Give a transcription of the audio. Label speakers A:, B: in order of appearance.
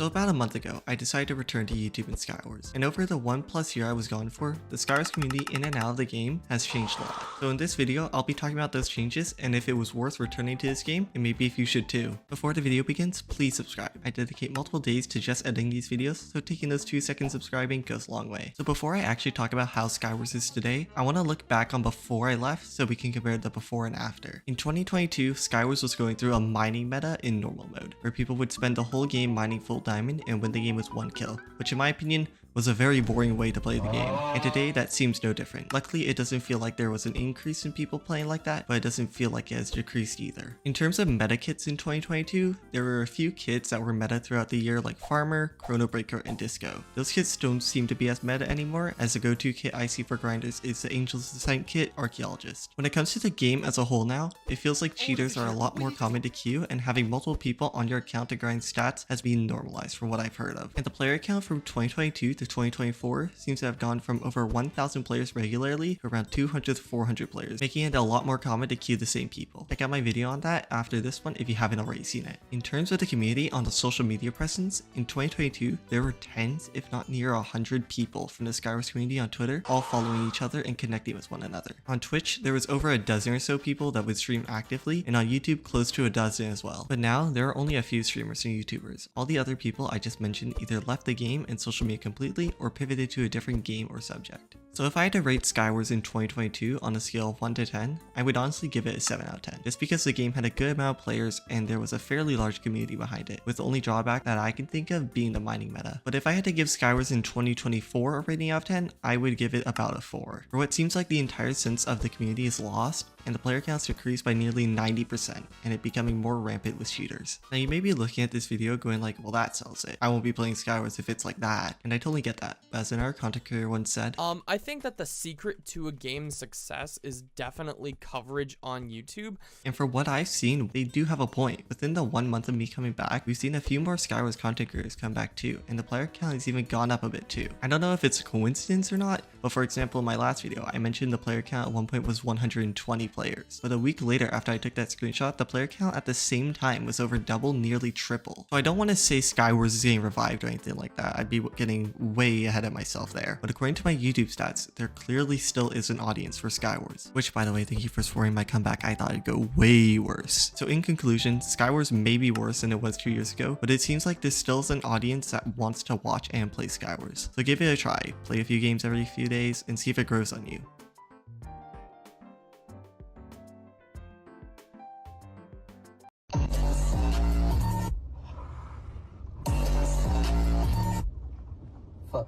A: So about a month ago, I decided to return to YouTube and Skywars, and over the 1+ year I was gone for, the Skywars community in and out of the game has changed a lot. So in this video, I'll be talking about those changes and if it was worth returning to this game, and maybe if you should too. Before the video begins, please subscribe. I dedicate multiple days to just editing these videos, so taking those 2 seconds subscribing goes a long way. So before I actually talk about how Skywars is today, I want to look back on before I left so we can compare the before and after. In 2022, Skywars was going through a mining meta in normal mode, where people would spend the whole game mining full diamond and win the game with 1 kill, which in my opinion was a very boring way to play the game, and today that seems no different. Luckily, it doesn't feel like there was an increase in people playing like that, but it doesn't feel like it has decreased either. In terms of meta kits in 2022, there were a few kits that were meta throughout the year like Farmer, Chrono Breaker, and Disco. Those kits don't seem to be as meta anymore, as the go-to kit I see for grinders is the Angel's Descent kit Archaeologist. When it comes to the game as a whole now, it feels like cheaters are a lot more common to queue, and having multiple people on your account to grind stats has been normalized from what I've heard of. And the player count from 2022 to 2024 seems to have gone from over 1,000 players regularly to around 200 to 400 players, making it a lot more common to queue the same people. Check out my video on that after this one if you haven't already seen it. In terms of the community on the social media presence, in 2022 there were tens if not near 100 people from the Skywars community on Twitter, all following each other and connecting with one another. On Twitch there was over a dozen or so people that would stream actively, and on YouTube close to a dozen as well. But now there are only a few streamers and YouTubers. All the other people I just mentioned either left the game and social media completely or pivoted to a different game or subject. So if I had to rate Skywars in 2022 on a scale of 1 to 10, I would honestly give it a 7 out of 10, just because the game had a good amount of players and there was a fairly large community behind it, with the only drawback that I can think of being the mining meta. But if I had to give Skywars in 2024 a rating out of 10, I would give it about a 4. For what seems like the entire sense of the community is lost, and the player counts decreased by nearly 90%, and it becoming more rampant with cheaters. Now you may be looking at this video going like, well that sells it. I won't be playing Skywars if it's like that, and I totally get that. But as another content creator once said,
B: I think that the secret to a game's success is definitely coverage on YouTube.
A: And for what I've seen, they do have a point. Within the 1 month of me coming back, we've seen a few more Skywars content creators come back too, and the player count has even gone up a bit too. I don't know if it's a coincidence or not, but for example in my last video, I mentioned the player count at one point was 120 players. But a week later after I took that screenshot, the player count at the same time was over double, nearly triple. So I don't want to say Skywars is getting revived or anything like that. I'd be getting way ahead of myself there. But according to my YouTube stats, there clearly still is an audience for Skywars. Which, by the way, thank you for supporting my comeback. I thought it'd go way worse. So in conclusion, Skywars may be worse than it was 2 years ago, but it seems like there still is an audience that wants to watch and play Skywars. So give it a try. Play a few games every few days and see if it grows on you.
C: Fuck.